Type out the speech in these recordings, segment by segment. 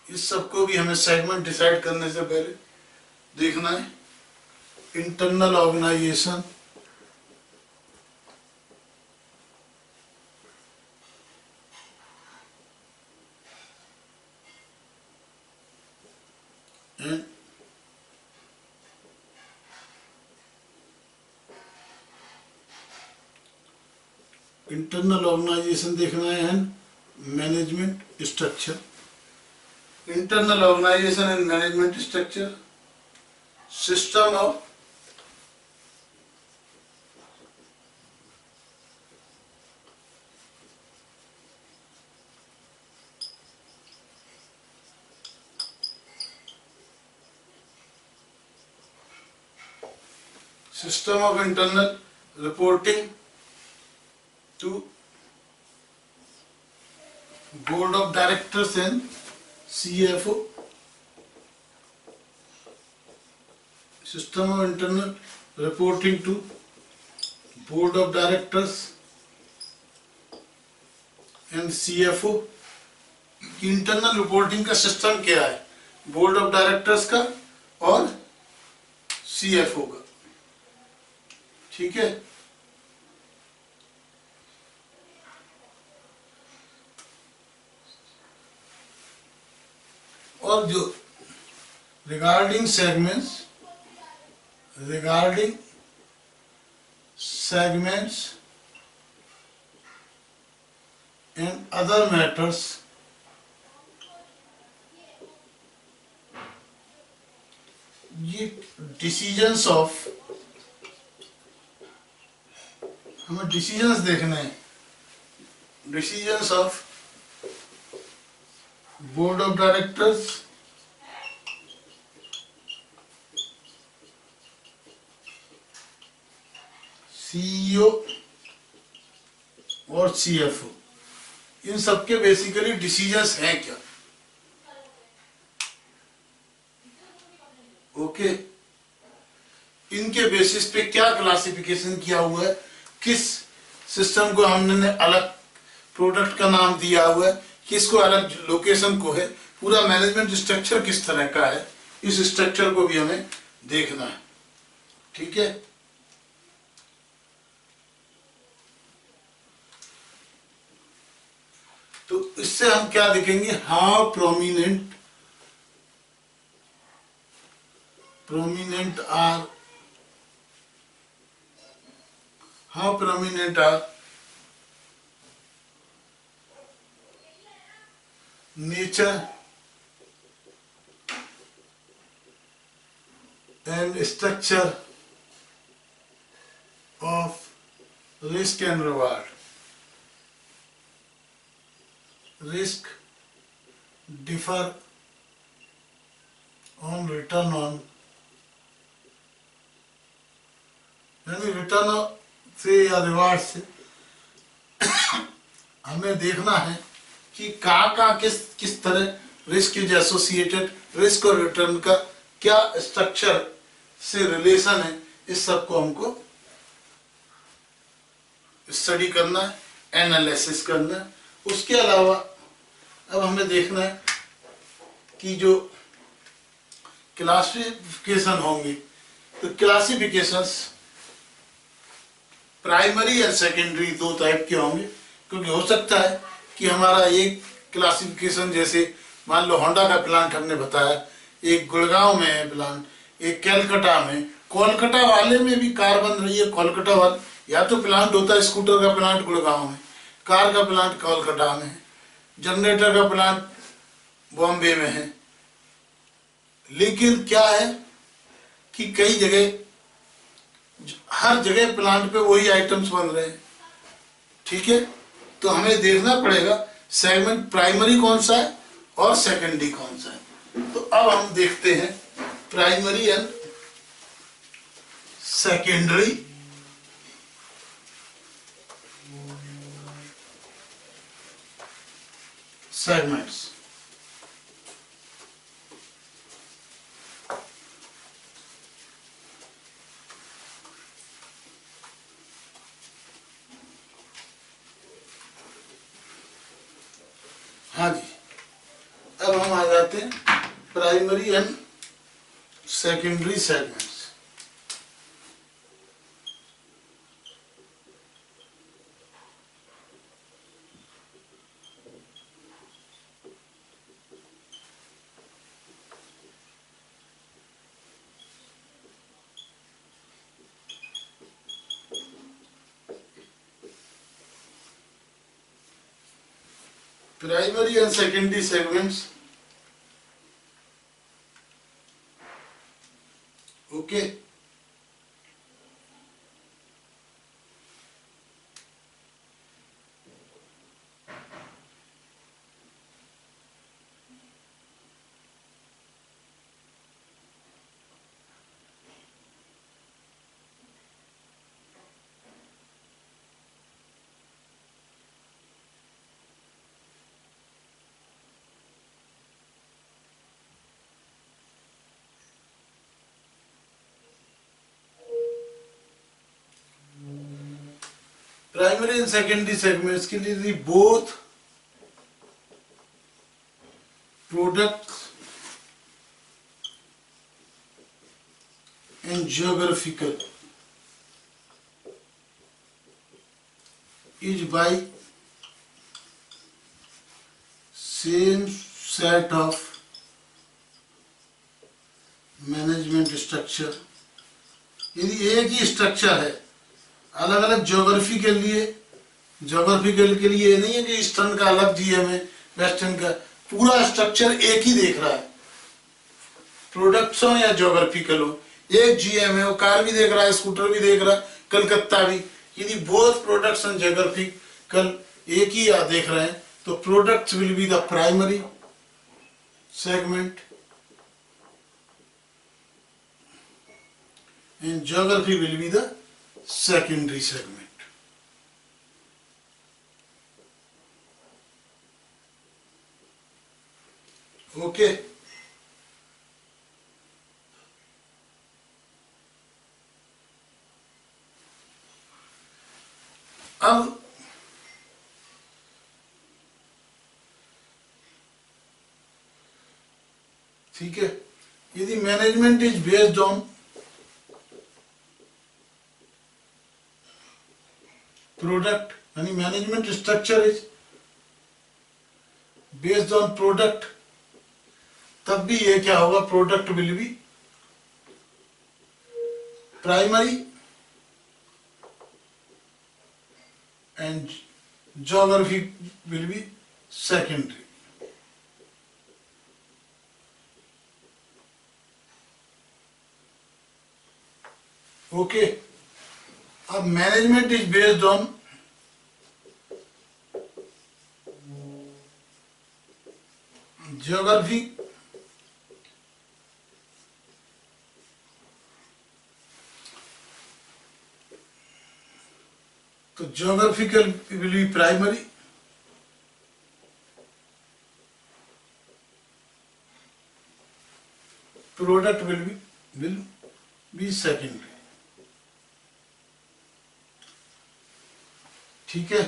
इस सबको भी हमें सेगमेंट डिसाइड करने से पहले देखना है। Internal organisation, and internal organisation देखना है and management structure. Internal organisation and management structure, system of internal reporting to board of directors and CFO, system of internal reporting to board of directors and CFO। Internal reporting का system क्या है, board of directors का और CFO का, ठीक है। और जो regarding segments and other matters, ये डिसीजंस ऑफ, हमें डिसीजंस देखने हैं। Decisions of board of directors CEO और CFO, इन सबके बेसिकली डिसीजंस हैं क्या, ओके। इनके बेसिस पे क्या क्लासिफिकेशन किया हुआ है, किस सिस्टम को हमने अलग प्रोडक्ट का नाम दिया हुआ है, किसको अलग लोकेशन को है, पूरा मैनेजमेंट स्ट्रक्चर किस तरह का है, इस स्ट्रक्चर को भी हमें देखना है, ठीक है। तो इससे हम क्या देखेंगे, how prominent are nature and structure of risk and reward. Risk differ on return on, यानी रिटर्न से या रिवार्ड से हमें देखना है कि कहाँ किस तरह रिस्क इज एसोसिएटेड, रिस्क और रिटर्न का क्या स्ट्रक्चर से रिलेशन है, इस सब को हमको स्टडी करना है, एनालिसिस करना है। उसके अलावा अब हमें देखना है कि जो क्लासिफिकेशन होंगी, तो क्लासिफिकेशंस प्राइमरी एंड सेकेंडरी दो टाइप के होंगे, क्योंकि हो सकता है कि हमारा एक क्लासिफिकेशन, जैसे मान लो होंडा का प्लांट हमने बताया, एक गुड़गांव में है प्लांट, एक कलकत्ता में, कोलकाता वाले में भी कार बन रही है, कोलकाता वाले या तो प्लांट होता है स्कूटर का प्लांट गुड़गांव में, कार का प्लांट कोलकाता में है, जनरेटर का प्लांट बॉम्बे में है। लेकिन क्या है कि कई जगह, हर जगह प्लांट पे वही आइटम्स बन रहे हैं, ठीक है। तो हमें देखना पड़ेगा सेगमेंट प्राइमरी कौन सा है और सेकेंडरी कौन सा है। तो अब हम देखते हैं प्राइमरी एंड सेकेंडरी सेगमेंट्स। हाँ जी, अब हम आ जाते जाते हैं primary and secondary segments. Primary and secondary segments. Okay. Primary and secondary segments के लिए both products and geographical is by same set of management structure. यदि एक ही स्ट्रक्चर है, अलग अलग ज्योग्राफिकल के लिए नहीं है कि ईस्टर्न का अलग जीएम है, वेस्टर्न का, पूरा स्ट्रक्चर एक ही देख रहा है, प्रोडक्ट्स हो या ज्योग्राफिकल हो, एक जीएम है, वो कार भी देख रहा है, स्कूटर भी देख रहा है, कलकत्ता भी। यदि बोथ प्रोडक्ट्स एंड ज्योग्राफिकल एक ही देख रहे हैं तो products will be the primary segment and geography will be the secondary segment. Okay. अब ठीक है, यदि management is based on product, यानी management structure is based on product, तब भी ये क्या होगा, product will be primary and geography will be secondary. Okay. अब management is based on geography, तो geographical will be primary product will be secondary. ठीक है,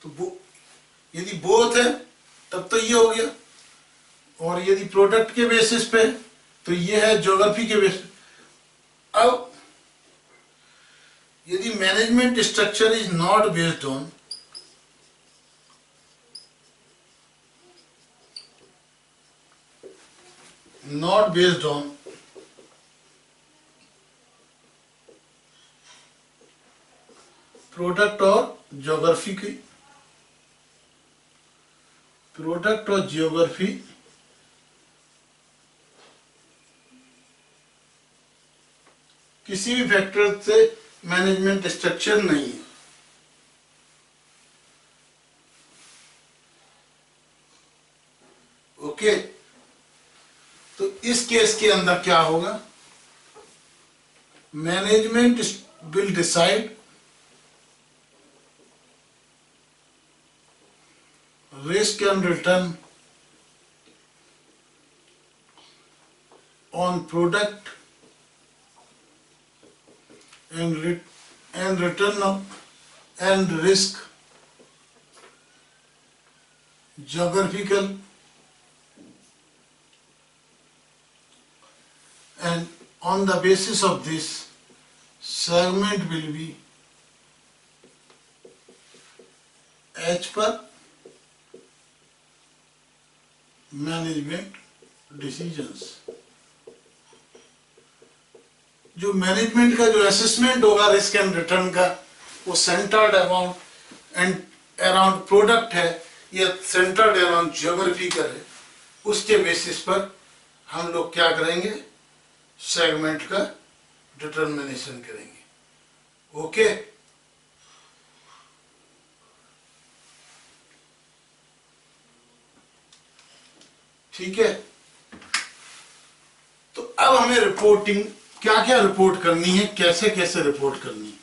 तो यदि बोथ है तब तो ये हो गया, और यदि प्रोडक्ट के बेसिस पे तो ये है ज्योग्राफी के बेसिस। अब यदि management structure is not based on product और ज्योग्राफी की, प्रोडक्ट और ज्योग्राफी किसी भी फैक्टर से मैनेजमेंट स्ट्रक्चर नहीं है। ओके, तो इस केस के अंदर क्या होगा, management will decide risk and return on product and return and risk, geographical, and on the basis of this segment will be as per management decisions। जो मैनेजमेंट का जो असेसमेंट होगा रिस्क एंड रिटर्न का, वो centred amount and around product है, ये centred around geographical है। उसके बेसिस पर हम लोग क्या करेंगे, सेगमेंट का डिटर्मिनेशन करेंगे। ओके, ठीक है। तो अब हमें रिपोर्टिंग क्या क्या रिपोर्ट करनी है, कैसे कैसे रिपोर्ट करनी है।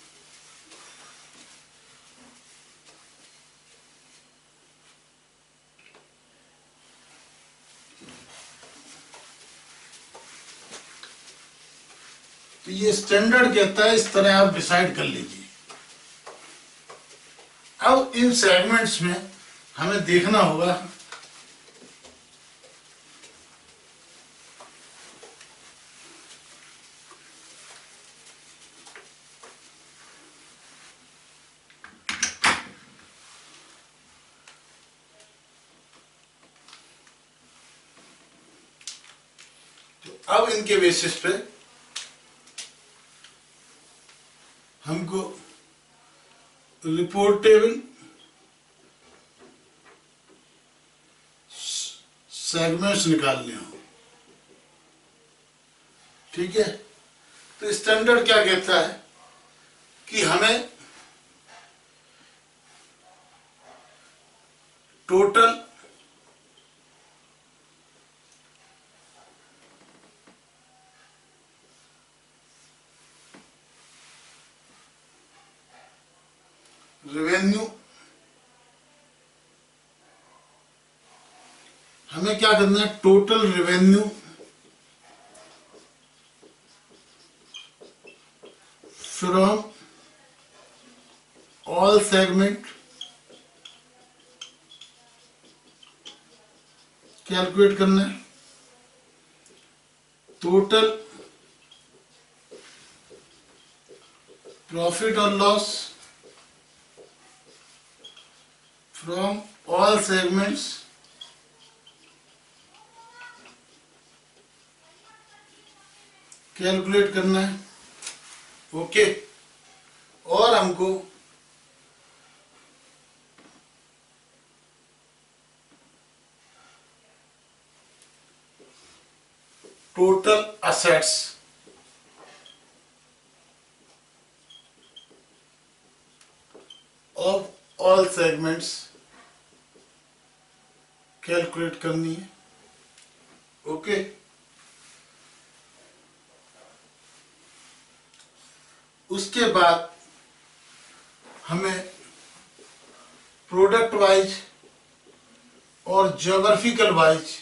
तो ये स्टैंडर्ड कहता है, इस तरह आप डिसाइड कर लीजिए। अब इन सेगमेंट्स में हमें देखना होगा अब इनके बेसिस पे हमको रिपोर्टेबल सेगमेंट्स निकालने हो। ठीक है, तो स्टैंडर्ड क्या कहता है कि हमें टोटल रेवेन्यू, हमें क्या करना है, total revenue from all segment calculate करना है। टोटल प्रॉफिट और loss from all segments calculate करना है। ओके, और हमको total assets of all segments calculate करनी है। ओके, उसके बाद हमें प्रोडक्ट वाइज और ज्योग्राफिकल वाइज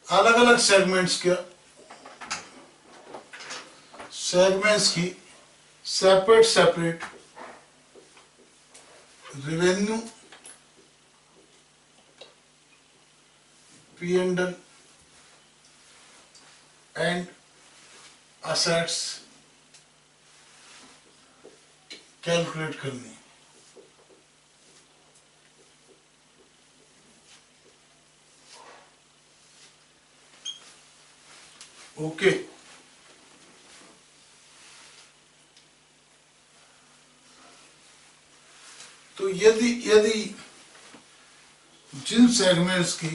अलग अलग सेगमेंट्स की separate revenue, P&L and assets calculate करनी है। ओके, तो यदि जिन सेगमेंट्स की,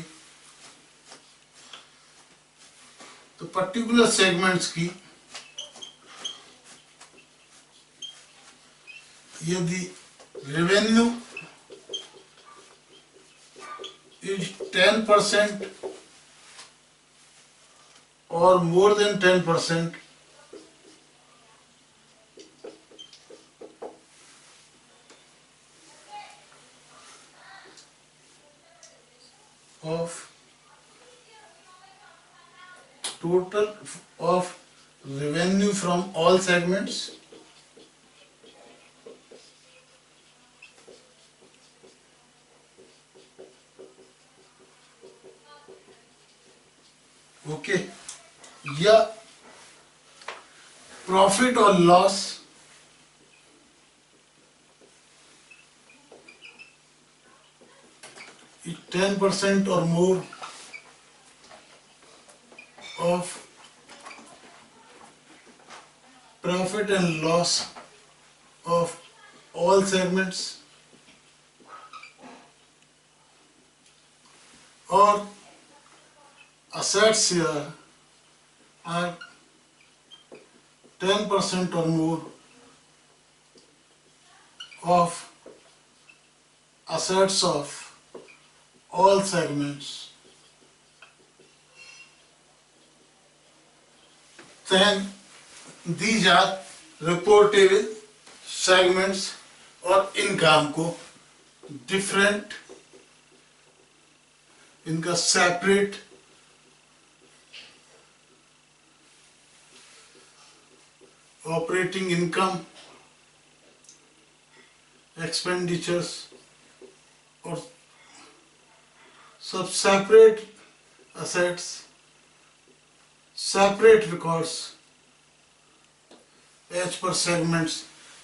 तो पर्टिकुलर सेगमेंट्स की यदि रेवेन्यू इज 10% और more than 10% of total of revenue from all segments, okay, या प्रॉफिट और loss is 10% or more of profit and loss of all segments, or assets here are 10% or more of assets of all segments, then these are reportable segments और income को different, इनका separate operating income, expenditures और सब separate assets, separate records as per segments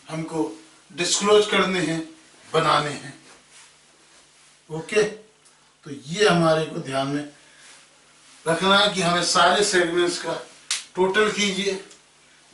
हमको disclose करने हैं, बनाने हैं। ओके, तो ये हमारे को ध्यान में रखना है कि हमें सारे सेगमेंट्स का टोटल कीजिए,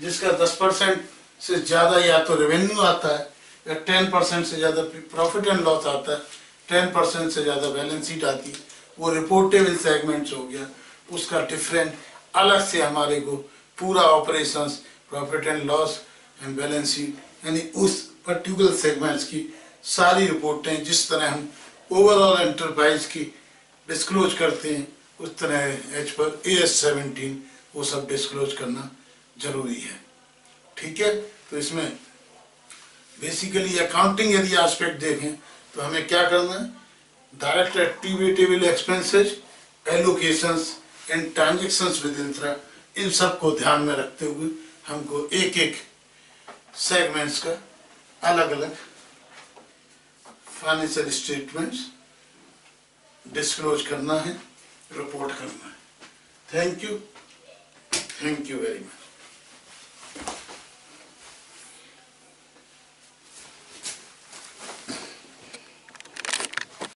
जिसका 10% से ज़्यादा या तो रेवेन्यू आता है या 10% से ज़्यादा प्रॉफिट एंड लॉस आता है, 10% से ज़्यादा बैलेंस शीट आती है, वो रिपोर्टेबल सेगमेंट्स हो गया। उसका डिफरेंट अलग से हमारे को पूरा operations, profit and loss and balance sheet, यानी उस पर्टिकुलर सेगमेंट्स की सारी रिपोर्टें जिस तरह हम ओवरऑल एंटरप्राइज की डिस्क्लोज करते हैं, उस तरह एज पर AS 17 वो सब डिस्क्लोज करना जरूरी है। ठीक है, तो इसमें बेसिकली अकाउंटिंग यदि एस्पेक्ट देखें तो हमें क्या करना है, direct attributable expenses, allocations and transactions with infra, इन सब को ध्यान में रखते हुए हमको एक एक सेगमेंट्स का अलग अलग फाइनेंशियल स्टेटमेंट्स डिस्क्लोज करना है, रिपोर्ट करना है। Thank you very much.